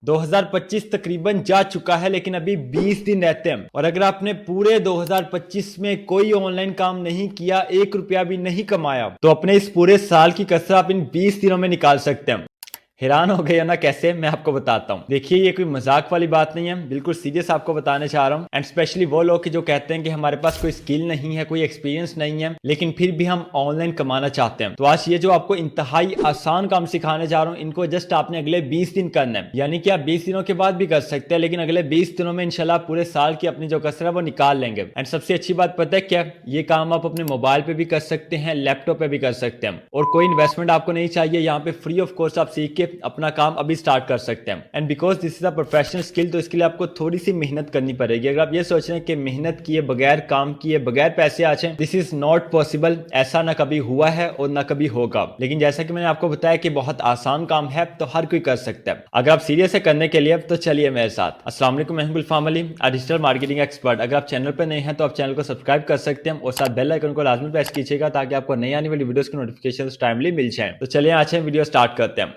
2025 तकरीबन जा चुका है, लेकिन अभी 20 दिन रहते हैं। और अगर आपने पूरे 2025 में कोई ऑनलाइन काम नहीं किया, 1 रुपया भी नहीं कमाया, तो अपने इस पूरे साल की कसर आप इन 20 दिनों में निकाल सकते हैं। हैरान हो गए ना कैसे? मैं आपको बताता हूँ। देखिए, ये कोई मजाक वाली बात नहीं है, बिल्कुल सीरियस आपको बताने चाह रहा हूँ। एंड स्पेशली वो लोग जो कहते हैं कि हमारे पास कोई स्किल नहीं है, कोई एक्सपीरियंस नहीं है, लेकिन फिर भी हम ऑनलाइन कमाना चाहते हैं। तो आज ये जो आपको इंतहाई आसान काम सिखाने जा रहा हूँ, इनको जस्ट आपने अगले 20 दिन करना है। यानी कि आप 20 दिनों के बाद भी कर सकते हैं, लेकिन अगले 20 दिनों में इंशाल्लाह पूरे साल की अपनी जो कसर है वो निकाल लेंगे। एंड सबसे अच्छी बात पता है क्या? ये काम आप अपने मोबाइल पे भी कर सकते हैं, लैपटॉप पे भी कर सकते हैं, और कोई इन्वेस्टमेंट आपको नहीं चाहिए। यहाँ पे फ्री ऑफ कॉस्ट आप सीख के अपना काम भी स्टार्ट कर सकते हैं। And because this is a professional skill, तो इसके लिए आपको थोड़ी सी मेहनत करनी पड़ेगी। अगर आप ये सोच रहे हैं कि मेहनत किए बगैर, काम किए बगैर पैसे आ जाए, दिस इज नॉट पॉसिबल। ऐसा ना कभी हुआ है और ना कभी होगा। लेकिन जैसा कि मैंने आपको बताया कि बहुत आसान काम है, तो हर कोई कर सकता है। अगर आप सीरियस है करने के लिए, तो चलिए मेरे साथ। अस्सलाम वालेकुम, मैं हूं गुलफाम अली, डिजिटल मार्केटिंग एक्सपर्ट। अगर आप चैनल पर नए हैं तो आप चैनल को सब्सक्राइब कर सकते हैं और साथ बेल आइकन को लाजमी प्रेस कीजिएगा, ताकि आपको नई आने वाली वीडियोस की नोटिफिकेशन टाइमली मिल जाए। तो चलिए आज हम वीडियो स्टार्ट करते हैं।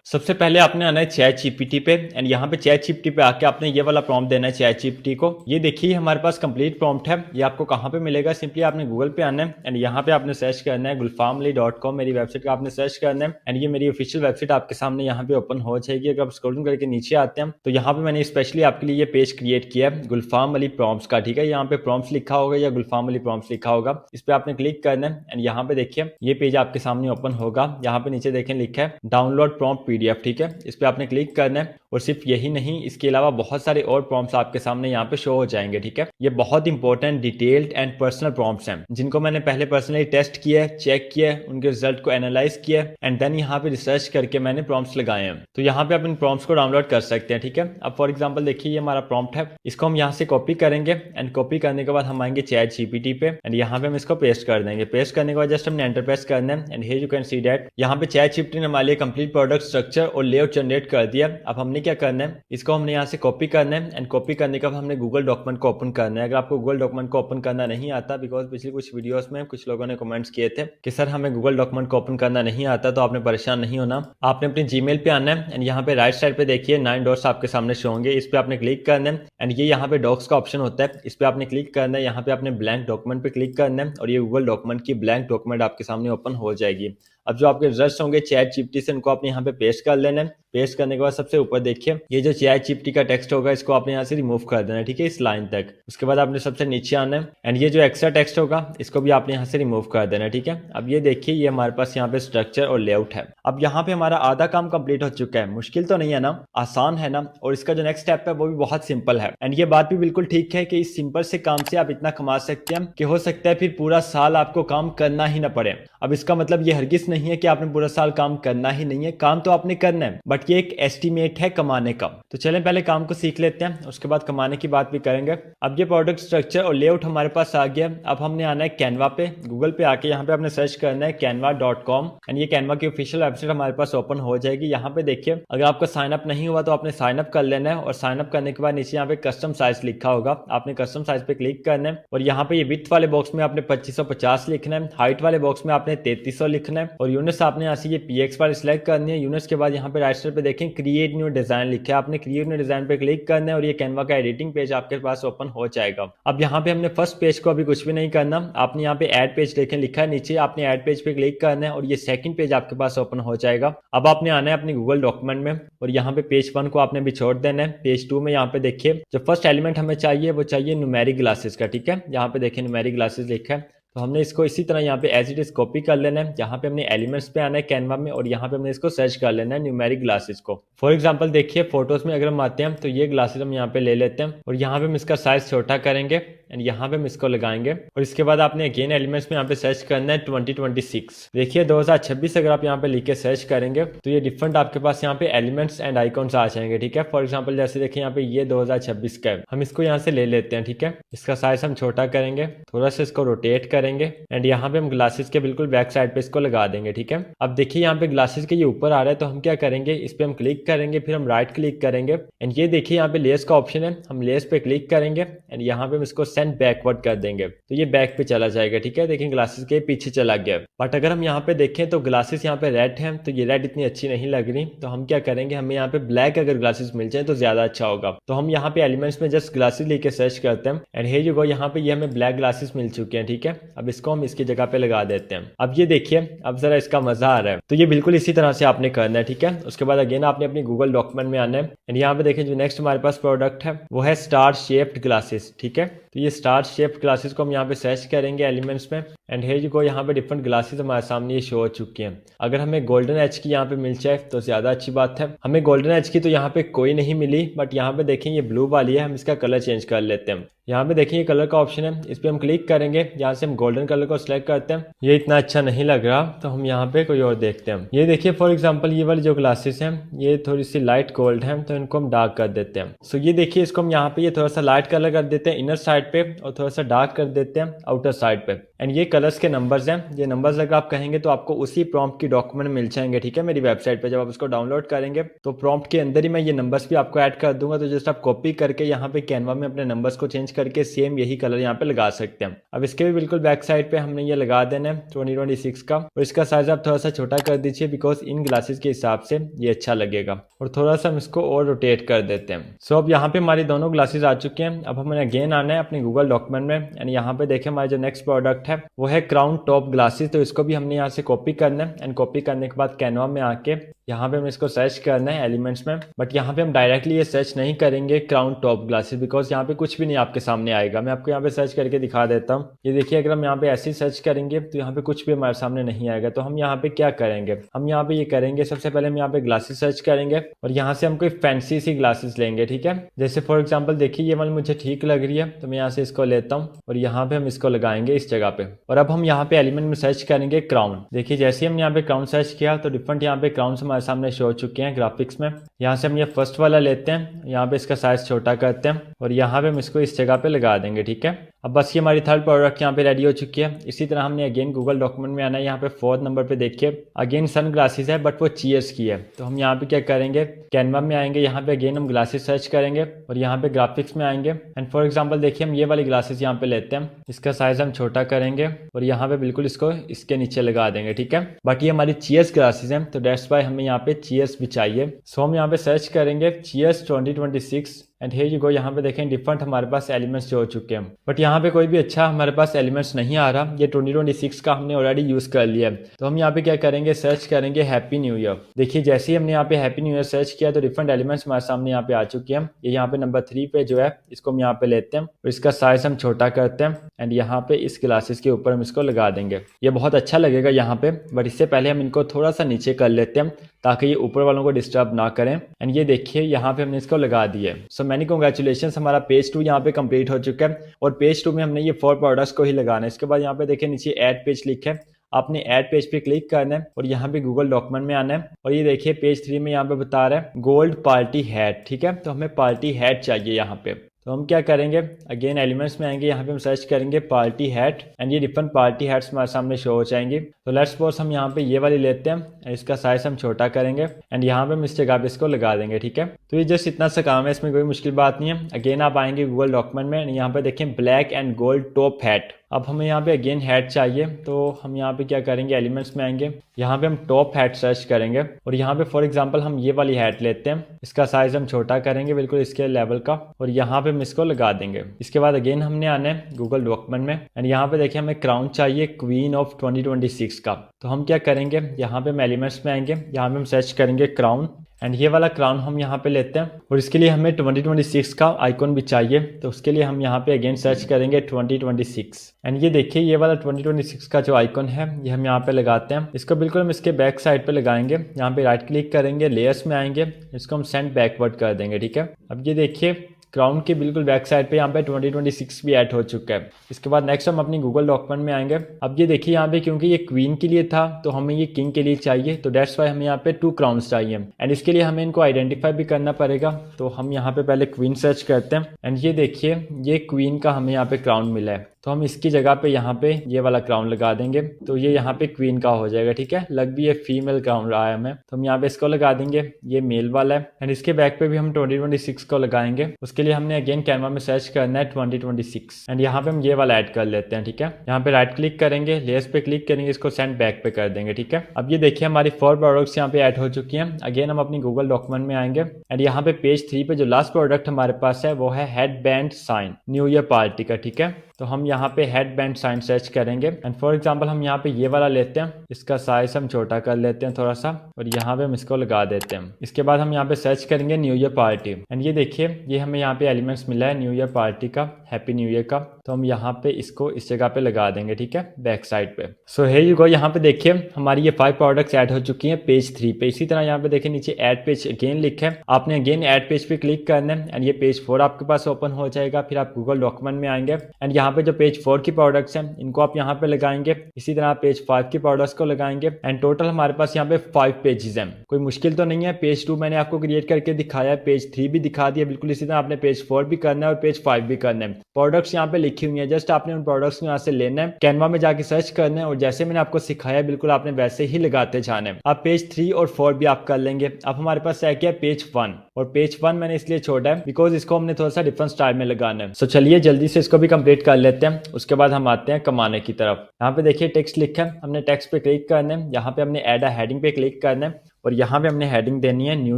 सबसे पहले आपने आना है चैट जीपीटी पे। एंड यहाँ पे चैट जीपीटी पे आके आपने ये वाला प्रॉम्प्ट देना है चैट जीपीटी को। ये देखिए हमारे पास कंप्लीट प्रॉम्प्ट है। ये आपको कहाँ पे मिलेगा? सिंपली आपने गूगल पे आना है एंड यहाँ पे आपने सर्च करना है gulfamali.com। मेरी वेबसाइट का आपने सर्च करना है एंड ये मेरी ऑफिशियल वेबसाइट आपके सामने यहाँ पे ओपन हो जाएगी। अगर आप स्क्रॉलिंग करके नीचे आते हैं तो यहाँ पे मैंने स्पेशली आपके लिए ये पेज क्रिएट किया है गुलफाम अली प्रॉम्प्ट्स का। ठीक है, यहाँ पे प्रॉम्प्ट्स लिखा होगा या गुलफाम अली प्रॉम्प्ट्स लिखा होगा, इस पे आपने क्लिक करना है एंड यहाँ पे देखिए ये पेज आपके सामने ओपन होगा। यहाँ पे नीचे देखें लिखा है डाउनलोड प्रॉम्प्ट पीडीएफ। ठीक है, इस पे आपने क्लिक करना है और सिर्फ यही नहीं, इसके अलावा बहुत सारे और प्रॉम्प्ट्स आपके सामने यहाँ पे शो हो जाएंगे। ठीक है, ये बहुत important, detailed and personal prompts हैं, जिनको मैंने पहले पर्सनली टेस्ट किया है, चेक किया है, उनके रिजल्ट को एनालाइज किया है एंड देन यहाँ पे रिसर्च करके मैंने प्रॉम्प्ट्स लगाए हैं। तो यहाँ पे आप इन प्रॉम्प्ट्स को डाउनलोड कर सकते हैं। ठीक है, अब फॉर एग्जाम्पल देखिए ये हमारा प्रॉम्प्ट है, इसको हम यहाँ से कॉपी करेंगे एंड कॉपी करने के बाद हम आएंगे चैट जीपीटी पे एंड यहाँ पे हम इसको पेस्ट कर देंगे। पेस्ट करने के बाद जस्ट हमने एंटर प्रेस करना है and here you can see that यहाँ पे चैट जीपीटी ने हमारे लिए कंप्लीट प्रोडक्ट स्ट्रक्चर और लेआउट जनरेट कर दिया। अब हमने क्या करना है, इसको हमने यहाँ से कॉपी करना है एंड कॉपी करने के बाद हमने गूगल डॉक्यूमेंट को ओपन करना है। अगर आपको गूगल डॉक्यूमेंट को ओपन करना नहीं आता, बिकॉज पिछली कुछ वीडियोस में कुछ लोगों ने कमेंट्स किए थे कि सर हमें गूगल डॉक्यूमेंट को ओपन करना नहीं आता, तो आपने परेशान नहीं होना। आपने अपनी जीमेल पे आना है एंड यहाँ पे राइट साइड पे देखिए 9 डॉट्स आपके सामने शो होंगे, इस पे आपने क्लिक करना है एंड ये यहाँ पे डॉक्स का ऑप्शन होता है, इस पे आपने क्लिक करना है। यहाँ पे आपने ब्लैंक डॉक्यूमेंट पे क्लिक करना है और ये गूगल डॉक्यूमेंट की ब्लैंक डॉक्यूमेंट आपके सामने ओपन हो जाएगी। अब जो आपके रिजल्ट्स होंगे चैट जीपीटी से, उनको आपने यहाँ पे पेस्ट कर लेना है। पेस्ट करने के बाद सबसे ऊपर देखिए ये जो चैट जीपीटी का टेक्स्ट होगा, इसको आपने यहाँ से रिमूव कर देना है। ठीक है, इस लाइन तक। उसके बाद आपने सबसे नीचे आना है एंड ये जो एक्स्ट्रा टेक्स्ट होगा इसको भी आपने यहाँ से रिमूव कर देना है। ठीक है, अब ये देखिए ये हमारे पास यहाँ पे स्ट्रक्चर और लेआउट है। अब यहाँ पे हमारा आधा काम कंप्लीट हो चुका है। मुश्किल तो नहीं है ना, आसान है ना, और इसका जो नेक्स्ट स्टेप है वो भी बहुत सिंपल है। एंड ये बात भी बिल्कुल ठीक है कि इस सिंपल से काम से आप इतना कमा सकते हैं कि हो सकता है फिर पूरा साल आपको काम करना ही ना पड़े। अब इसका मतलब ये हरगिज नहीं है कि आपने पूरा साल काम करना ही नहीं है, काम तो आपने करना है, बट ये एक एस्टिमेट है कमाने का। तो चलें पहले काम को सीख लेते हैं, उसके बाद कमाने की बात भी करेंगे। अब ये प्रोडक्ट स्ट्रक्चर और लेआउट हमारे पास आ गया। अब हमने आना है कैनवा पे। गूगल पे आके यहाँ पे आपने सर्च करना है canva.com एंड ये कैनवा की ऑफिशियल वेबसाइट हमारे पास ओपन हो जाएगी। यहाँ पे देखिए अगर आपका साइन अप नहीं हुआ तो आपने साइन अप कर लेना है और साइन अप करने के बाद नीचे यहाँ पे कस्टम साइज लिखा होगा, आपने कस्टम साइज पे क्लिक करना है और यहाँ पे ये विड्थ वाले बॉक्स में आपने 2550 लिखना है, हाइट वाले बॉक्स में आपने 3300 लिखना है और यूनिट्स आपने यहाँ से ये पीएक्स वाले सिलेक्ट करनी है। यूनिट्स के बाद यहाँ पे राइट साइड पे देखें क्रिएट न्यू डिजाइन लिखा है, आपने क्रिएट न्यू डिजाइन पे क्लिक करना है और ये कैनवा का एडिटिंग पेज आपके पास ओपन हो जाएगा। अब यहाँ पे हमने फर्स्ट पेज को अभी कुछ भी नहीं करना, आपने यहाँ पे ऐड पेज देखें लिखा है नीचे, आपने ऐड पेज पे क्लिक करना है और ये सेकंड पेज आपके पास ओपन हो जाएगा। अब आपने आना है अपने गूगल डॉक्यूमेंट में और यहाँ पे पेज 1 को आपने भी छोड़ देना है। पेज 2 में यहाँ पे देखिए जो फर्स्ट एलिमेंट हमें चाहिए वो चाहिए न्यूमेरिक ग्लासेस का। ठीक है, यहाँ पे देखिए न्यूमेरिक ग्लासेस लिखा है, तो हमने इसको इसी तरह यहाँ पे एज इट इज कॉपी कर लेना है। यहाँ पे हमने एलिमेंट्स पे आना है कैनवा में और यहाँ पे हमने इसको सर्च कर लेना है न्यूमेरिक ग्लासेस को। फॉर एग्जांपल देखिए फोटोज में अगर हम आते हैं तो ये ग्लासेस हम यहाँ पे ले लेते हैं और यहाँ पे हम इसका साइज छोटा करेंगे एंड यहाँ पे हम इसको लगाएंगे और इसके बाद आपने अगेन एलिमेंट्स में यहाँ पे सर्च करना है 2026। देखिए 2026 अगर आप यहाँ पे लिख के सर्च करेंगे तो ये डिफरेंट आपके पास यहाँ पे एलिमेंट्स एंड आइकॉन्स आ जाएंगे। ठीक है, फॉर एग्जांपल जैसे देखिए यहाँ पे ये 2026 का है, हम इसको यहाँ से ले लेते हैं। ठीक है, इसका साइज हम छोटा करेंगे, थोड़ा सा इसको रोटेट करेंगे करेंगे एंड यहाँ पे हम ग्लासेस के बिल्कुल बैक साइड पे इसको लगा देंगे। ठीक है, अब देखिए यहाँ पे ग्लासेस के ये ऊपर आ रहा है, तो हम क्या करेंगे, इस पे हम क्लिक करेंगे, फिर हम राइट क्लिक करेंगे एंड ये देखिए यहाँ पे लेस का ऑप्शन है, हम लेस पे क्लिक करेंगे एंड यहाँ पे हम इसको सेंड बैकवर्ड कर देंगे तो ये बैक पे चला जाएगा। ठीक है, देखिए ग्लासेस के पीछे चला गया। बट अगर हम यहाँ पे देखें तो ग्लासेस यहाँ पे रेड है, तो ये रेड इतनी अच्छी नहीं लग रही, तो हम क्या करेंगे, हमें यहाँ पे ब्लैक अगर ग्लासेस मिल जाए तो ज्यादा अच्छा होगा। तो हम यहाँ पे एलिमेंट्स में जस्ट ग्लासेस लेके सर्च करते हैं एंड हे यू गो, यहाँ पे ये हमें ब्लैक ग्लासेस मिल चुके हैं। ठीक है, अब इसको हम इसकी जगह पे लगा देते हैं। अब ये देखिए, अब जरा इसका मजा आ रहा है। तो ये बिल्कुल इसी तरह से आपने करना है। ठीक है, उसके बाद अगेन आपने अपनी गूगल डॉक्यूमेंट में आना है एंड यहाँ पे देखिए जो नेक्स्ट हमारे पास प्रोडक्ट है वो है स्टार शेप्ड ग्लासेस। ठीक है, तो ये स्टार शेप्ड ग्लासेस को हम यहाँ पे सर्च करेंगे एलिमेंट्स में एंड हे यू गो, यहाँ पे डिफरेंट ग्लासेस हमारे सामने ये शो हो चुकी हैं। अगर हमें गोल्डन एज की यहाँ पे मिल जाए तो ज्यादा अच्छी बात है। हमें गोल्डन एज की तो यहाँ पे कोई नहीं मिली, बट यहाँ पे देखें ये ब्लू वाली है, हम इसका कलर चेंज कर लेते हैं। यहाँ पे देखिए ये कलर का ऑप्शन है, इस पे हम क्लिक करेंगे, यहाँ से हम गोल्डन कलर को सिलेक्ट करते हैं। ये इतना अच्छा नहीं लग रहा, तो हम यहाँ पे कोई और देखते हैं। ये देखिए फॉर एग्जांपल ये वाली जो ग्लासेस हैं ये थोड़ी सी लाइट गोल्ड है, तो इनको हम डार्क कर देते हैं। सो ये देखिए इसको हम यहाँ पे ये थोड़ा सा लाइट कलर कर देते हैं इनर साइड पे और थोड़ा सा डार्क कर देते हैं आउटर साइड पे। एंड ये कलर्स के नंबर्स हैं, ये नंबर्स अगर आप कहेंगे तो आपको उसी प्रॉम्प्ट की डॉक्यूमेंट मिल जाएंगे। ठीक है, मेरी वेबसाइट पे जब आप उसको डाउनलोड करेंगे तो प्रॉम्प्ट के अंदर ही मैं ये नंबर्स भी आपको ऐड कर दूंगा, तो जस्ट आप कॉपी करके यहाँ पे कैनवा में अपने नंबर्स को चेंज करके सेम यही कलर यहाँ पे लगा सकते हैं। अब इसके भी बिल्कुल बैक साइड पे हमने ये लगा देना है 2026 का, और इसका साइज आप थोड़ा सा छोटा कर दीजिए बिकॉज इन ग्लासेस के हिसाब से ये अच्छा लगेगा, और थोड़ा सा हम इसको और रोटेट कर देते हैं। सो अब यहाँ पे हमारी दोनों ग्लासेस आ चुके हैं। अब हमें अगेन आना है अपने गूगल डॉक्यूमेंट में एंड यहाँ पे देखें हमारा जो नेक्स्ट प्रोडक्ट है वो है क्राउन टॉप ग्लासेस, तो इसको भी हमने यहाँ से कॉपी करना है एंड कॉपी करने के बाद कैनवा में आके यहाँ पे हम इसको सर्च करना है एलिमेंट्स में। बट यहाँ पे हम डायरेक्टली ये सर्च नहीं करेंगे क्राउन टॉप ग्लासेस बिकॉज यहाँ पे कुछ भी नहीं आपके सामने आएगा। मैं आपको यहाँ पे सर्च करके दिखा देता हूँ। ये देखिए अगर हम यहाँ पे ऐसे ही सर्च करेंगे तो यहाँ पे कुछ भी हमारे सामने नहीं आएगा। तो हम यहाँ पे क्या करेंगे, हम यहाँ पे ये करेंगे, सबसे पहले हम यहाँ पे ग्लासेस सर्च करेंगे और यहाँ से हम कोई फैंसी सी ग्लासेस लेंगे। ठीक है, जैसे फॉर एग्जाम्पल देखिए ये वाली मुझे ठीक लग रही है, तो मैं यहाँ से इसको लेता हूँ और यहाँ पे हम इसको लगाएंगे इस जगह पे। और अब हम यहाँ पे एलिमेंट में सर्च करेंगे क्राउन। देखिए जैसे हम यहाँ पे क्राउन सर्च किया तो डिफरेंट यहाँ पे क्राउन हमारे सामने शो हो चुके हैं ग्राफिक्स में। यहाँ से हम ये फर्स्ट वाला लेते हैं, यहाँ पे इसका साइज छोटा करते हैं और यहाँ पे हम इसको इस जगह पे लगा देंगे। ठीक है, अब बस ये हमारी थर्ड प्रोडक्ट यहाँ पे रेडी हो चुकी है। इसी तरह हमने अगेन गूगल डॉक्यूमेंट में आना है, यहाँ पे 4th नंबर पे देखिए अगेन सन ग्लासेस है बट वो चीयर्स की है। तो हम यहाँ पे क्या करेंगे, कैनवा में आएंगे, यहाँ पे अगेन हम ग्लासेस सर्च करेंगे और यहाँ पे ग्राफिक्स में आएंगे एंड फॉर एग्जाम्पल देखिए हम ये वाली ग्लासेस यहाँ पे लेते हैं, इसका साइज हम छोटा करेंगे और यहाँ पे बिल्कुल इसको इसके नीचे लगा देंगे। ठीक है, बट ये हमारी चीयर्स ग्लासेस हैं तो दैट्स वाई हमें यहाँ पे चीयर्स भी चाहिए। सो हम यहाँ पे सर्च करेंगे cheers 2026 and here you go, यहाँ पे देखें डिफरेंट हमारे पास एलिमेंट्स जो हो चुके हैं, बट यहाँ पे कोई भी अच्छा हमारे पास एलिमेंट्स नहीं आ रहा। ये 2026 का हमने ऑलरेडी यूज कर लिया है। तो हम यहाँ पे क्या करेंगे, सर्च करेंगे हैप्पी न्यू ईयर। देखिए जैसे ही हमने यहाँ पे हैप्पी न्यू ईयर सर्च किया तो डिफरेंट एलिमेंट्स हमारे सामने यहाँ पे आ चुके हैं। ये यहाँ पे नंबर 3 पे जो है इसको हम यहाँ पे लेते हैं और इसका साइज हम छोटा करते हैं एंड यहाँ पे इस ग्लासेस के ऊपर हम इसको लगा देंगे। ये बहुत अच्छा लगेगा यहाँ पे, बट इससे पहले हम इनको थोड़ा सा नीचे कर लेते हैं ताकि ये ऊपर वालों को डिस्टर्ब ना करें। एंड ये देखिए यहाँ पे हमने इसको लगा दिया। सो मैनी कांग्रेचुलेशन, हमारा पेज 2 यहाँ पे कंप्लीट हो चुका है और पेज 2 में हमने ये 4 प्रोडक्ट्स को ही लगाना है। इसके बाद यहाँ पे देखिए नीचे ऐड पेज लिखा है, आपने ऐड पेज पे क्लिक करना है और यहाँ पे गूगल डॉक्यूमेंट में आना है और ये देखिए पेज 3 में यहाँ पे बता रहा है गोल्ड पार्टी हैट। ठीक है, तो हमें पार्टी हैट चाहिए यहाँ पे। तो हम क्या करेंगे, अगेन एलिमेंट्स में आएंगे, यहाँ पे हम सर्च करेंगे पार्टी हैट एंड ये डिफरेंट पार्टी हैट्स हमारे सामने शो हो जाएंगी। तो लेट्स सपोज हम यहाँ पे ये वाली लेते हैं, इसका साइज हम छोटा करेंगे एंड यहाँ पे हम इस जगह पे इसको लगा देंगे। ठीक है, तो ये जस्ट इतना सा काम है, इसमें कोई मुश्किल बात नहीं है। अगेन आप आएंगे गूगल डॉक्यूमेंट में, यहाँ पे देखें black and gold top hat. अब हमें यहाँ पे अगेन हैट चाहिए, तो हम यहाँ पे क्या करेंगे, एलिमेंट्स में आएंगे, यहाँ पे हम टॉप हैट सर्च करेंगे और यहाँ पे फॉर एग्जांपल हम ये वाली हैट लेते हैं, इसका साइज हम छोटा करेंगे बिल्कुल इसके लेवल का और यहाँ पे हम इसको लगा देंगे। इसके बाद अगेन हमने आना है गूगल डॉक्यूमेंट में एंड यहाँ पे देखिए हमें क्राउन चाहिए क्वीन ऑफ 2026 का। तो हम क्या करेंगे, यहाँ पे हम एलिमेंट्स में आएंगे, यहाँ पे हम सर्च करेंगे क्राउन एंड ये वाला क्राउन हम यहाँ पे लेते हैं और इसके लिए हमें 2026 का आइकॉन भी चाहिए। तो उसके लिए हम यहाँ पे अगेन सर्च करेंगे 2026 एंड ये देखिए ये वाला 2026 का जो आइकॉन है ये हम यहाँ पे लगाते हैं। इसको बिल्कुल हम इसके बैक साइड पे लगाएंगे, यहाँ पे राइट क्लिक करेंगे, लेयर्स में आएंगे, इसको हम सेंड बैकवर्ड कर देंगे। ठीक है, अब ये देखिए क्राउन के बिल्कुल बैक साइड पे यहाँ पे 2026 भी ऐड हो चुका है। इसके बाद नेक्स्ट हम अपनी गूगल डॉक्यूमेंट में आएंगे। अब ये देखिए यहाँ पे क्योंकि ये क्वीन के लिए था तो हमें ये किंग के लिए चाहिए, तो दैट्स वाई हमें यहाँ पे 2 क्राउन्स चाहिए एंड इसके लिए हमें इनको आइडेंटिफाई भी करना पड़ेगा। तो हम यहाँ पे पहले क्वीन सर्च करते हैं एंड ये देखिए ये क्वीन का हमें यहाँ पे क्राउन मिला है। तो हम इसकी जगह पे यहाँ पे ये वाला क्राउन लगा देंगे, तो ये यहाँ पे क्वीन का हो जाएगा। ठीक है, लग भी ये फीमेल क्राउन रहा है हमें, तो हम यहाँ पे इसको लगा देंगे, ये मेल वाला है। एंड इसके बैक पे भी हम 2026 को लगाएंगे। उसके लिए हमने अगेन कैनवा में सर्च करना है 2026 एंड यहाँ पे हम ये वाला ऐड कर लेते हैं। ठीक है, यहाँ पे राइट क्लिक करेंगे, लेयर्स पे क्लिक करेंगे, इसको सेंड बैक पे कर देंगे। ठीक है, अब ये देखिए हमारी 4 प्रोडक्ट्स यहाँ पे ऐड हो चुकी हैं। अगेन हम अपनी गूगल डॉक्यूमेंट में आएंगे एंड यहाँ पे पेज 3 पे जो लास्ट प्रोडक्ट हमारे पास है वो है headband sign new year party का। ठीक है, तो हम यहाँ पे हेड बैंड साइन सर्च करेंगे एंड फॉर एग्जांपल हम यहाँ पे ये वाला लेते हैं, इसका साइज हम छोटा कर लेते हैं थोड़ा सा और यहाँ पे हम इसको लगा देते हैं। इसके बाद हम यहाँ पे सर्च करेंगे न्यू ईयर पार्टी एंड ये देखिए ये हमें यहाँ पे एलिमेंट्स मिला है न्यू ईयर पार्टी का, हैप्पी न्यू ईयर का, तो हम यहाँ पे इसको इस जगह पे लगा देंगे। ठीक है, बैक साइड पे। सो हे यू गो, यहाँ पे देखिए हमारी ये 5 प्रोडक्ट्स ऐड हो चुकी हैं पेज 3 पे। इसी तरह यहाँ पे देखिए नीचे ऐड पेज अगेन लिखा है, आपने अगेन ऐड पेज पे क्लिक करना है एंड ये पेज 4 आपके पास ओपन हो जाएगा। फिर आप गूगल डॉक्यूमेंट में आएंगे एंड यहाँ पे जो पेज 4 की प्रोडक्ट्स हैं इनको आप यहाँ पे लगाएंगे। इसी तरह पेज 5 की प्रोडक्ट्स को लगाएंगे एंड टोटल हमारे पास यहाँ पे 5 पेजेस हैं। कोई मुश्किल तो नहीं है। पेज 2 मैंने आपको क्रिएट करके दिखाया है, पेज 3 भी दिखा दिया बिल्कुल इसी तरह। आपने पेज 4 भी करना है और पेज 5 भी करना है। प्रोडक्ट्स यहाँ पे लिखी हुई है, जस्ट आपने उन प्रोडक्ट्स को यहाँ से लेना है, कैनवा में जाके सर्च करना है और जैसे मैंने आपको सिखाया बिल्कुल आपने वैसे ही लगाते जाना है। आप पेज 3 और 4 भी आप कर लेंगे। अब हमारे पास है क्या, पेज 1, और पेज 1 मैंने इसलिए छोड़ा है बिकॉज इसको हमने थोड़ा सा डिफरेंट स्टाइल में लगाना है। सो चलिए जल्दी से इसको भी कंप्लीट कर लेते हैं, उसके बाद हम आते हैं कमाने की तरफ। यहाँ पे देखिए टेक्स्ट लिखा है, हमने टेक्स्ट पे क्लिक करना है, यहाँ पे हमने ऐड अ हेडिंग पे क्लिक करना है और यहाँ पे हमने हेडिंग देनी है न्यू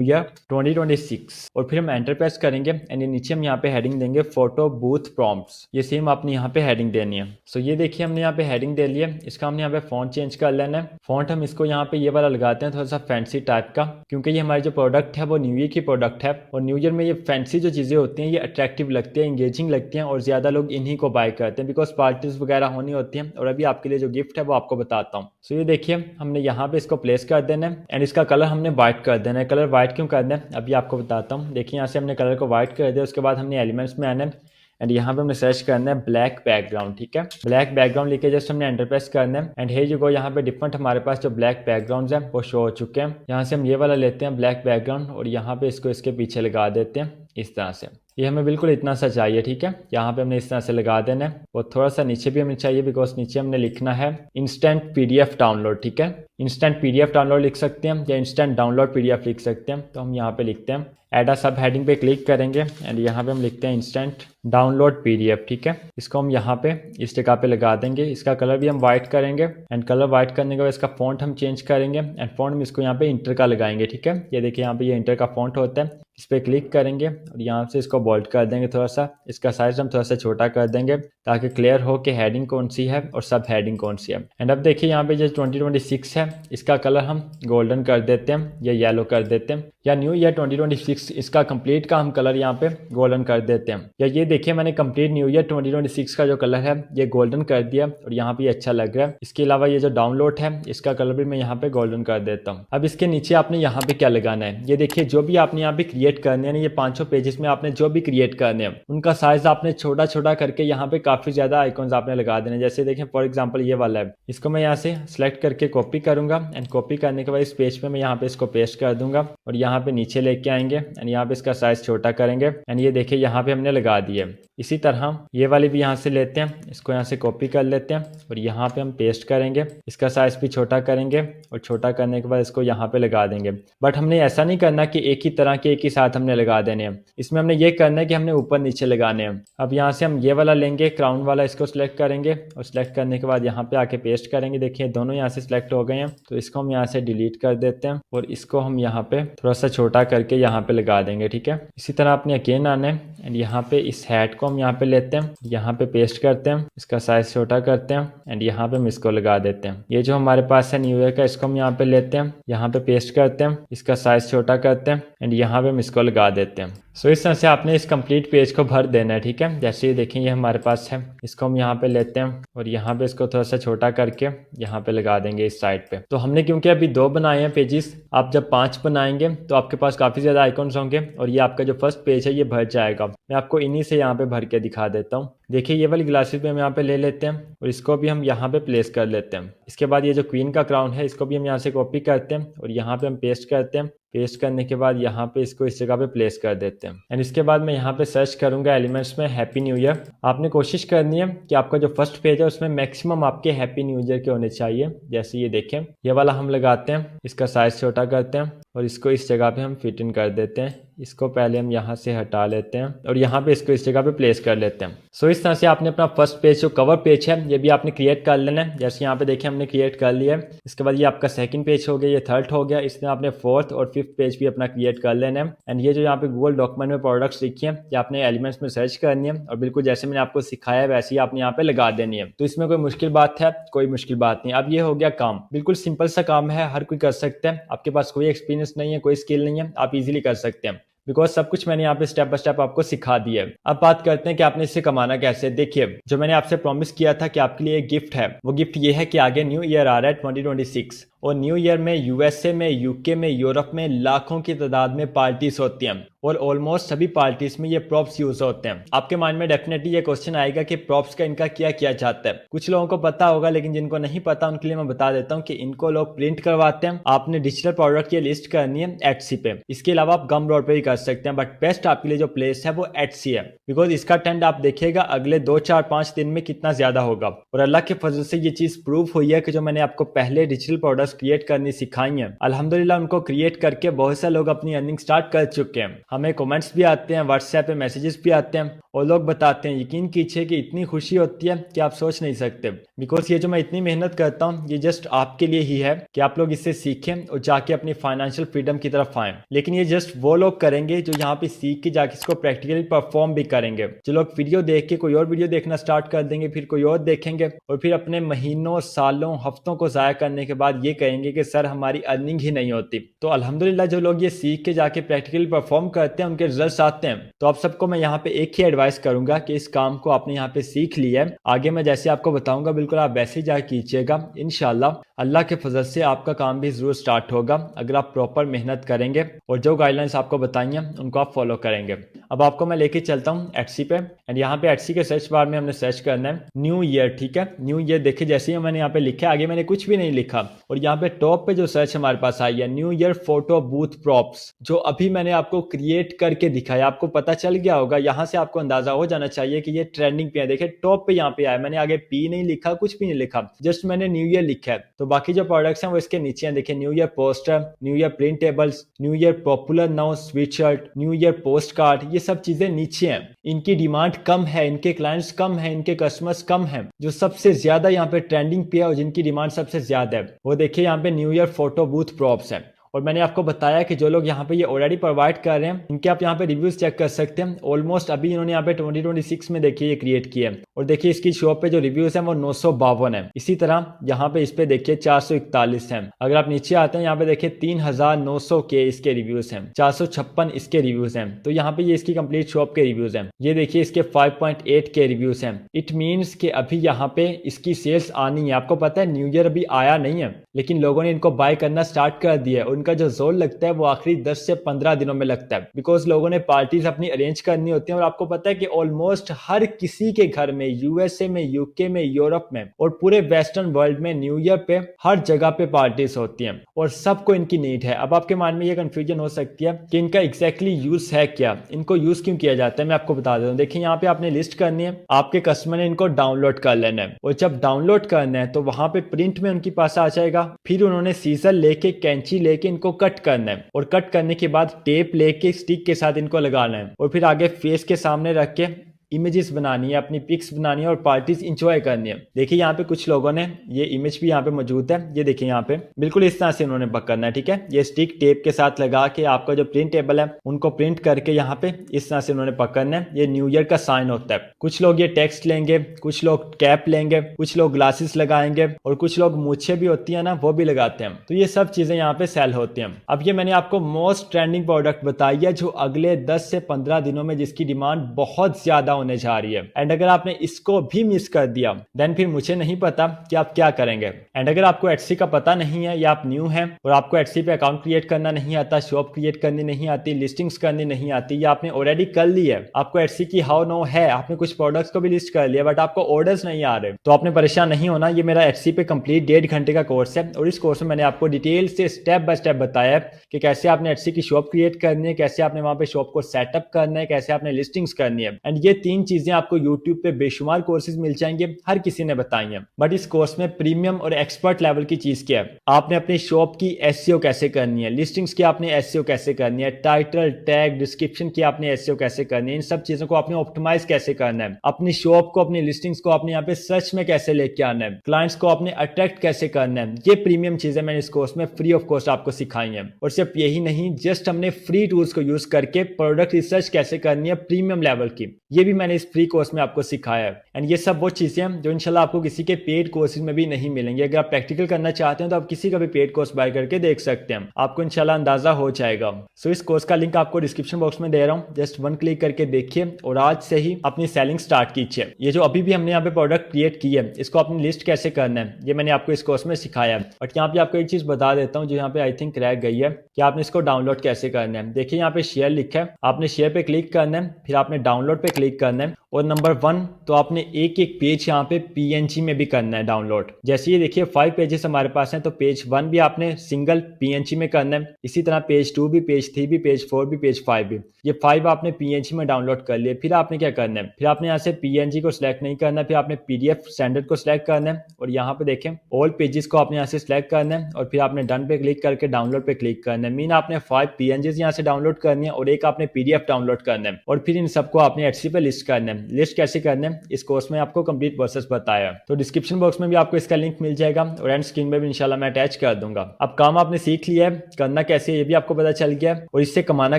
ईयर 2026 और फिर हम एंटर प्रेस करेंगे एंड नीचे हम यहाँ पे हेडिंग देंगे फोटो बूथ प्रॉम्प्ट्स। ये सेम आपने यहाँ पे हेडिंग देनी है। सो ये देखिए हमने यहाँ पे हेडिंग दे लिया। इसका हमने यहाँ पे फॉन्ट चेंज कर लेना है। फॉन्ट हम इसको यहाँ पे ये वाला लगाते हैं थोड़ा सा फैंसी टाइप का, क्योंकि ये हमारी जो प्रोडक्ट है वो न्यू ईयर की प्रोडक्ट है और न्यू ईयर में ये फैंसी जो चीजें होती हैं ये अट्रैक्टिव लगती है, इंगेजिंग लगती हैं और ज्यादा लोग इन्हीं को बाय करते हैं बिकॉज पार्टीज वगैरह होनी होती हैं। और अभी आपके लिए जो गिफ्ट है वो आपको बताता हूँ। सो ये देखिए हमने यहाँ पे इसको प्लेस कर देना है एंड इसका कलर हमने व्हाइट कर देना है। कलर व्हाइट क्यों करना है अभी आपको बताता हूँ। देखिए यहाँ से हमने कलर को व्हाइट कर दिया, उसके बाद हमने एलिमेंट्स में आना है एंड यहाँ पे हमने सर्च करना है ब्लैक बैकग्राउंड। ठीक है, ब्लैक बैकग्राउंड लिखे जस्ट हमने एंटर प्रेस करना है एंड हे यू गो, यहाँ पे डिफरेंट हमारे पास जो ब्लैक बैकग्राउंड है वो शो हो चुके हैं। यहाँ से हम ये वाला लेते हैं ब्लैक बैकग्राउंड और यहाँ पे इसको इसके पीछे लगा देते हैं इस तरह से। ये हमें बिल्कुल इतना सा चाहिए। ठीक है, यहाँ पे हमने इस तरह से लगा देना है और थोड़ा सा नीचे भी हमें चाहिए बिकॉज नीचे हमने लिखना है इंस्टेंट पीडीएफ डाउनलोड। ठीक है, इंस्टेंट पीडीएफ डाउनलोड लिख सकते हैं या इंस्टेंट डाउनलोड पीडीएफ लिख सकते हैं। तो हम यहाँ पे लिखते हैं एड अ सब हेडिंग पे क्लिक करेंगे एंड यहाँ पे हम लिखते हैं इंस्टेंट डाउनलोड पीडीएफ। ठीक है, इसको हम यहाँ पे इस जगह पे लगा देंगे। इसका कलर भी हम व्हाइट करेंगे एंड कलर व्हाइट करने के बाद इसका फॉन्ट हम चेंज करेंगे एंड फॉन्ट में इसको यहाँ पे इंटर का लगाएंगे। ठीक है, ये देखिए यहाँ पे ये इंटर का फॉन्ट होता है, इस पर क्लिक करेंगे और यहाँ से इसको बोल्ड कर देंगे थोड़ा सा। इसका साइज हम थोड़ा सा छोटा कर देंगे ताकि क्लियर हो कि हेडिंग कौन सी है और सब हेडिंग कौन सी है। एंड अब देखिए यहाँ पे जो 2026 है इसका कलर हम गोल्डन कर देते हैं या येलो कर देते हैं या न्यू ईयर 2026 इसका कंप्लीट का हम कलर यहाँ पे गोल्डन कर देते हैं। या ये देखिए मैंने कंप्लीट न्यू ईयर 2026 का जो कलर है ये गोल्डन कर दिया और यहाँ पे अच्छा लग रहा है। इसके अलावा ये जो डाउनलोड है इसका कलर भी मैं यहाँ पे गोल्डन कर देता हूँ। अब इसके नीचे आपने यहाँ पे क्या लगाना है, ये देखिए जो भी आपने यहाँ पे क्रिएट करने हैं, ये 5 पेजेस में आपने जो भी क्रिएट करने हैं उनका साइज आपने छोटा छोटा करके यहाँ पे काफी ज्यादा आइकॉन्स आपने लगा देने। जैसे देखें फॉर एग्जांपल ये वाला है, इसको मैं यहाँ से सिलेक्ट करके कॉपी करूंगा एंड कॉपी करने के बाद इस पेज पे मैं यहाँ पे इसको पेस्ट कर दूंगा और यहाँ पे नीचे लेके आएंगे एंड यहाँ पे इसका साइज छोटा करेंगे एंड ये देखिए यहाँ पे हमने लगा दिए। इसी तरह ये वाली भी यहाँ से लेते हैं, इसको यहाँ से कॉपी कर लेते हैं और यहाँ पे हम पेस्ट करेंगे, इसका साइज भी छोटा करेंगे और छोटा करने के बाद इसको यहाँ पे लगा देंगे। बट हमने ऐसा नहीं करना कि एक ही तरह के एक ही साथ हमने लगा देने हैं, इसमें हमने ये करना है कि हमने ऊपर नीचे लगाने हैं। अब यहाँ से हम ये वाला लेंगे क्राउन वाला, इसको सिलेक्ट करेंगे और सिलेक्ट करने के बाद यहाँ पे आके पेस्ट करेंगे। देखिए दोनों यहाँ से सिलेक्ट हो गए हैं, तो इसको हम यहाँ से डिलीट कर देते हैं और इसको हम यहाँ पे थोड़ा सा छोटा करके यहाँ पे लगा देंगे। ठीक है, इसी तरह आपने अगेन आना है एंड यहाँ पे इस हैट को हम यहाँ पे लेते हैं, यहाँ पे पेस्ट करते हैं, इसका साइज छोटा करते हैं एंड यहाँ पे हम इसको लगा देते हैं। ये जो हमारे पास है न्यू ईयर का, इसको हम यहाँ पे लेते हैं, यहाँ पे पेस्ट करते हैं, इसका साइज छोटा करते हैं एंड यहाँ पे हम इसको लगा देते हैं। सो इस तरह से आपने इस कंप्लीट पेज को भर देना है। ठीक है, जैसे ये देखें ये हमारे पास है, इसको हम यहाँ पे लेते हैं और यहाँ पे इसको थोड़ा सा छोटा करके यहाँ पे लगा देंगे इस साइड पे। तो हमने क्योंकि अभी 2 बनाए हैं पेजेस, आप जब 5 बनाएंगे तो आपके पास काफी ज्यादा आइकॉन्स होंगे और ये आपका जो फर्स्ट पेज है ये भर जाएगा। मैं आपको इन्हीं से यहाँ पे भर के दिखा देता हूँ। देखिए ये वाली ग्लासेस भी हम यहाँ पे ले लेते हैं और इसको भी हम यहाँ पे प्लेस कर लेते हैं। इसके बाद ये जो क्वीन का क्राउन है इसको भी हम यहाँ से कॉपी करते हैं और यहाँ पे हम पेस्ट करते हैं पेस्ट करने के बाद यहाँ पे इसको इस जगह पे प्लेस कर देते हैं एंड इसके बाद मैं यहाँ पे सर्च करूंगा एलिमेंट्स में हैप्पी न्यू ईयर। आपने कोशिश करनी है कि आपका जो फर्स्ट पेज है उसमें मैक्सिमम आपके हैप्पी न्यू ईयर के होने चाहिए। जैसे ये देखें, ये वाला हम लगाते हैं, इसका साइज छोटा करते हैं और इसको इस जगह पे हम फिट इन कर देते हैं। इसको पहले हम यहाँ से हटा लेते हैं और यहाँ पे इसको इस जगह पे प्लेस कर लेते हैं। सो इस तरह से आपने अपना फर्स्ट पेज जो कवर पेज है ये भी आपने क्रिएट कर लेना है। जैसे यहाँ पे देखिए हमने क्रिएट कर लिया है। इसके बाद ये आपका सेकंड पेज हो गया, ये थर्ड हो गया। इसमें आपने फोर्थ और फिफ्थ पेज भी अपना क्रिएट कर लेना है। एंड ये जो यहाँ पे गूगल डॉक्यूमेंट में प्रोडक्ट्स लिखी है ये आपने एलिमेंट्स में सर्च करनी है और बिल्कुल जैसे मैंने आपको सिखाया है वैसे ही आपने यहाँ पे लगा देनी है। तो इसमें कोई मुश्किल बात है? कोई मुश्किल बात नहीं। अब ये हो गया काम, बिल्कुल सिंपल सा काम है, हर कोई कर सकता है। आपके पास कोई एक्सपीरियंस नहीं है, कोई स्किल नहीं है, आप इजीली कर सकते हैं बिकॉज सब कुछ मैंने यहाँ पे स्टेप बाय स्टेप आपको सिखा दिया है। अब बात करते हैं कि आपने इससे कमाना कैसे। देखिए, जो मैंने आपसे प्रॉमिस किया था कि आपके लिए एक गिफ्ट है, वो गिफ्ट ये है कि आगे न्यू ईयर आ रहा है 2026 और न्यू ईयर में यूएसए में, यूके में, यूरोप में लाखों की तादाद में पार्टीज होती हैं और ऑलमोस्ट सभी पार्टीज में ये प्रॉप्स यूज होते हैं। आपके माइंड में डेफिनेटली ये क्वेश्चन आएगा कि प्रॉप्स का इनका क्या किया जाता है। कुछ लोगों को पता होगा लेकिन जिनको नहीं पता उनके लिए मैं बता देता हूँ कि इनको लोग प्रिंट करवाते हैं। आपने डिजिटल प्रोडक्ट की लिस्ट करनी है एटसी पे। इसके अलावा आप गम रोड पे भी कर सकते हैं बट बेस्ट आपके लिए जो प्लेस है वो एटसी है बिकॉज इसका ट्रेंड आप देखिएगा अगले 2-4-5 दिन में कितना ज्यादा होगा। और अल्लाह के फजल से ये चीज प्रूव हुई है कि जो मैंने आपको पहले डिजिटल प्रोडक्ट्स क्रिएट करनी सिखाई है, अल्हम्दुलिल्लाह उनको क्रिएट करके बहुत से लोग अपनी अर्निंग स्टार्ट कर चुके हैं। हमें कमेंट्स भी आते हैं, व्हाट्सएप पे मैसेजेस भी आते हैं और लोग बताते हैं, यकीन कीजिए कि इतनी खुशी होती है कि आप सोच नहीं सकते। बिकॉज ये जो मैं इतनी मेहनत करता हूँ ये जस्ट आपके लिए ही है कि आप लोग इससे सीखें और जाके अपनी फाइनेंशियल फ्रीडम की तरफ आएं। लेकिन ये जस्ट वो लोग करेंगे जो यहाँ पे सीख के जाके इसको प्रैक्टिकली परफॉर्म भी करेंगे। जो लोग वीडियो देख के कोई और वीडियो देखना स्टार्ट कर देंगे, फिर कोई और देखेंगे और फिर अपने महीनों, सालों, हफ्तों को जाया करने के बाद ये कहेंगे कि सर हमारी अर्निंग ही नहीं होती। तो अल्हम्दुलिल्लाह जो लोग ये सीख के जाके प्रैक्टिकली परफॉर्म करते हैं उनके रिजल्ट्स आते हैं। तो आप सबको मैं यहाँ पे एक ही एडवाइस करूंगा कि इस काम को आपने यहाँ पे सीख लिया है, आगे मैं जैसे आपको बताऊंगा बिल्कुल आप वैसे ही जा कीजिएगा। इंशाल्लाह अल्लाह के फजल से आपका काम भी जरूर स्टार्ट होगा अगर आप प्रॉपर मेहनत करेंगे और जो गाइडलाइंस आपको बताई हैं उनको आप फॉलो करेंगे। अब आपको मैं लेके चलता हूँ एटसी पे एंड यहाँ पे एटसी के सर्च बार में हमने सर्च करना है न्यू ईयर। ठीक है, न्यू ईयर देखिए जैसे ही मैंने यहाँ पे लिखा, आगे मैंने कुछ भी नहीं लिखा और यहाँ पे टॉप पे जो सर्च हमारे पास आई है new year photo booth props, जो अभी मैंने आपको क्रिएट करके दिखाया। आपको पता चल गया होगा, यहाँ से आपको अंदाजा हो जाना चाहिए कि ये ट्रेंडिंग पे है। देखिए टॉप पे यहाँ पे आया, मैंने आगे पी नहीं लिखा, कुछ भी नहीं लिखा, जस्ट मैंने न्यू ईयर लिखा है। तो बाकी जो प्रोडक्ट्स हैं वो इसके नीचे हैं। देखिए new year poster, new year printables, new year popular now sweatshirt, new year post card, ये सब चीजें नीचे हैं। इनकी डिमांड कम है, इनके क्लाइंट्स कम है, इनके कस्टमर्स कम है। जो सबसे ज्यादा यहाँ पे ट्रेंडिंग पे है और जिनकी डिमांड सबसे ज्यादा है वो देखिए यहाँ पे new year photo booth props है। और मैंने आपको बताया कि जो लोग यहाँ पे ये ऑलरेडी प्रोवाइड कर रहे हैं इनके आप यहाँ पे रिव्यूज चेक कर सकते हैं। ऑलमोस्ट अभी इन्होंने यहाँ पे 2026 में देखिए ये क्रिएट किया है और देखिए इसकी शॉप पे जो रिव्यूज हैं वो 952 है। इसी तरह यहाँ पे इस पे देखिए 441 है। अगर आप नीचे आते हैं यहाँ पे देखिए 3900 के इसके रिव्यूज हैं, 456 इसके रिव्यूज हैं। तो यहाँ पे ये इसकी कंप्लीट शॉप के रिव्यूज हैं। ये देखिए इसके 5.8 के रिव्यूज हैं। इट मीन्स कि अभी यहाँ पे इसकी सेल्स आनी है। आपको पता है न्यू ईयर अभी आया नहीं है लेकिन लोगों ने इनको बाय करना स्टार्ट कर दिया है। उनका जो जोर लगता है वो आखिरी 10 से 15 दिनों में लगता है बिकॉज लोगों ने पार्टीज अपनी अरेंज करनी होती है। और आपको पता है कि ऑलमोस्ट हर किसी के घर में, यूएसए में, यूके में, यूरोप में और पूरे वेस्टर्न वर्ल्ड में न्यू ईयर पे हर जगह पे पार्टीज होती हैं और सबको इनकी नीड है। अब आपके माइंड में ये कंफ्यूजन हो सकती है कि इनका एग्जैक्टली यूज है क्या, इनको यूज क्यों किया जाता है। मैं आपको बता देता हूँ। देखिए यहाँ पे आपने लिस्ट करनी है, आपके कस्टमर ने इनको डाउनलोड कर लेना है और जब डाउनलोड करना है तो वहां पे प्रिंट में उनके पास आ जाएगा। फिर उन्होंने सीजर लेके, कैंची लेके इनको कट करना है और कट करने के बाद टेप लेके स्टिक के साथ इनको लगाना है और फिर आगे फेस के सामने रख के इमेजेस बनानी है, अपनी पिक्स बनानी है और पार्टीज इंजॉय करनी है। देखिए यहाँ पे कुछ लोगों ने ये इमेज भी यहाँ पे मौजूद है। ये देखिए यहाँ पे बिल्कुल इस तरह से उन्होंने पकड़ना है। ठीक है, ये स्टिक टेप के साथ लगा के आपका जो प्रिंट टेबल है उनको प्रिंट करके यहाँ पे इस तरह से उन्होंने पकड़ना है। ये न्यू ईयर का साइन होता है। कुछ लोग ये टेक्स्ट लेंगे, कुछ लोग कैप लेंगे, कुछ लोग ग्लासेस लगाएंगे और कुछ लोग मूछे भी होती है ना वो भी लगाते हैं। तो ये सब चीजें यहाँ पे सेल होती हैं। अब ये मैंने आपको मोस्ट ट्रेंडिंग प्रोडक्ट बताई है जो अगले 10 से 15 दिनों में जिसकी डिमांड बहुत ज्यादा होने जा रही है। एंड अगर आपने इसको भी मिस कर दिया देन फिर मुझे नहीं पता कि आप क्या करेंगे। एंड अगर आपको एटसी का पता नहीं है या आप न्यू हैं और आपको एटसी पे अकाउंट क्रिएट करना नहीं आता, शॉप क्रिएट करनी नहीं आती, लिस्टिंग्स करनी नहीं आती, या आपने ऑलरेडी कर ली है, आपको एटसी की हाउ नो है, आपने कुछ प्रोडक्ट्स को भी लिस्ट कर लिया बट आपको ऑर्डर्स नहीं आ रहे, तो आपने परेशान नहीं होना। ये मेरा एटसी पे कंप्लीट 1.5 घंटे का कोर्स है और इस कोर्स में मैंने आपको डिटेल से स्टेप बाय स्टेप बताया है कि कैसे आपने एटसी की शॉप क्रिएट करनी है, कैसे आपने वहां पे शॉप को सेटअप करना है, कैसे आपने लिस्टिंग्स करनी है। एंड ये 3 चीजें आपको यूट्यूब पे बेशुमार कोर्सेज मिल जाएंगे, हर किसी ने बताई है। बट इस कोर्स में प्रीमियम और एक्सपर्ट लेवल की चीज क्या है, आपने अपनी शॉप की एसईओ कैसे करनी है, लिस्टिंग्स की आपने एसईओ कैसे करनी है, टाइटल टैग डिस्क्रिप्शन की आपने एसईओ कैसे करनी है, इन सब चीजों को आपने ऑप्टिमाइज कैसे करना है, अपनी शॉप को अपनी लिस्टिंग्स को आपने यहाँ पे सर्च में कैसे लेके आना है, क्लाइंट्स को आपने अट्रैक्ट कैसे करना है। ये प्रीमियम चीजें मैंने इस कोर्स में फ्री ऑफ कॉस्ट आपको सिखाई है। और सिर्फ यही नहीं, जस्ट हमने फ्री टूल्स को यूज करके प्रोडक्ट रिसर्च कैसे करनी है प्रीमियम लेवल की, ये भी मैंने इस फ्री कोर्स में आपको सिखाया है। एंड ये सब वो चीजें हैं जो इंशाल्लाह आपको किसी के पेड कोर्सेज में भी नहीं मिलेंगे। अगर आप प्रैक्टिकल करना चाहते हैं तो आप किसी का भी पेड कोर्स बाय करके देख सकते हैं, आपको इंशाल्लाह अंदाजा हो जाएगा। सो इस कोर्स का लिंक आपको डिस्क्रिप्शन बॉक्स में दे रहा हूँ, जस्ट 1 क्लिक करके देखिए और आज से ही अपनी सेलिंग स्टार्ट कीजिए। ये जो अभी भी हमने यहाँ पे प्रोडक्ट क्रिएट की है, इसको अपनी लिस्ट कैसे करना है ये मैंने आपको इस कोर्स में सिखाया है। बट यहाँ पे आपको एक चीज बता देता हूँ जो यहाँ पे आई थिंक रह गई है कि आपने इसको डाउनलोड कैसे करना है। देखिए यहाँ पे शेयर लिखा है, आपने शेयर पे क्लिक करना है, फिर आपने डाउनलोड पे क्लिक करना है और नंबर 1 तो आपने एक एक पेज यहाँ पे पीएनजी में भी करना है डाउनलोड। जैसे ये देखिए 5 पेजेस हमारे पास हैं, तो पेज 1 भी आपने सिंगल पीएनजी में करना है, इसी तरह पेज 2 भी, पेज 3 भी, पेज 4 भी, पेज 5 भी। ये 5 आपने पीएनजी में डाउनलोड कर लिए। फिर आपने क्या करना है, फिर आपने यहाँ से पीएनजी को सिलेक्ट नहीं करना, फिर आपने पीडीएफ स्टैंडर्ड को सिलेक्ट करना है और यहाँ पे देखें ऑल पेजेस को आपने यहाँ से सिलेक्ट करना है और फिर आपने डन पे क्लिक करके डाउनलोड पे क्लिक करना है। मीन आपने 5 पीएनजीज यहाँ से डाउनलोड करनी है और एक आपने पीडीएफ डाउनलोड करना है और फिर इन सबको आपने एटसी पे लिस्ट करना है। लिस्ट कैसे करना है इस कोर्स में आपको कंप्लीट प्रोसेस बताया, तो डिस्क्रिप्शन बॉक्स में भी आपको इसका लिंक मिल जाएगा और एंड स्क्रीन में भी इंशाल्लाह मैं अटैच कर दूंगा। अब काम आपने सीख लिया है, करना कैसे है ये भी आपको पता चल गया है और इससे कमाना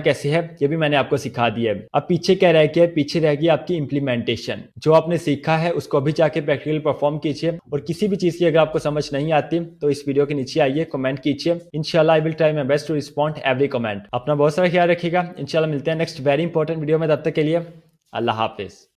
कैसे है ये भी मैंने आपको सिखा दिया है। अब पीछे क्या रह गया है, पीछे रह गई आपकी इंप्लीमेंटेशन। जो आपने सीखा है उसको अभी जाके प्रैक्टिकल परफॉर्म कीजिए और किसी भी चीज की अगर आपको समझ नहीं आती तो इस वीडियो के नीचे आइए, कमेंट कीजिए, इंशाल्लाह I will try my best to respond every comment. अपना बहुत सारा ख्याल रखिएगा, इंशाल्लाह मिलते हैं नेक्स्ट वेरी इंपॉर्टेंट वीडियो में, तब तक के लिए अल्लाह हाफिज।